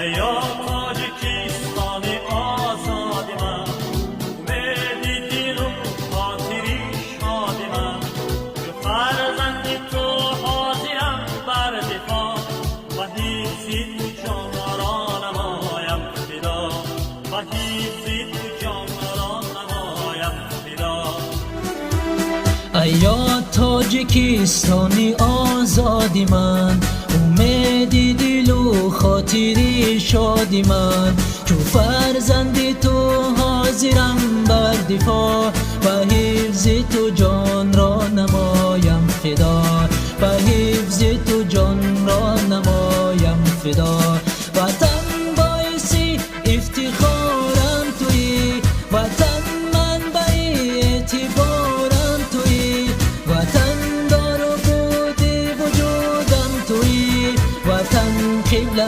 یا تاجیکستان آزادی من، امیدی دل و خاطری شادی من. به فرزند تو حاضرم بر دفاع، و حفظ تو جان را نمایم فدا، و حفظ تو جان را نمایم فدا. یا تاجیکستانی آزادی من، امیدی دل و خاطری شادی من. چو فرزند تو حاضرم بر دفاع، و حفظ تو جان را نمایم فدا، و حفظ تو جان را نمایم فدا.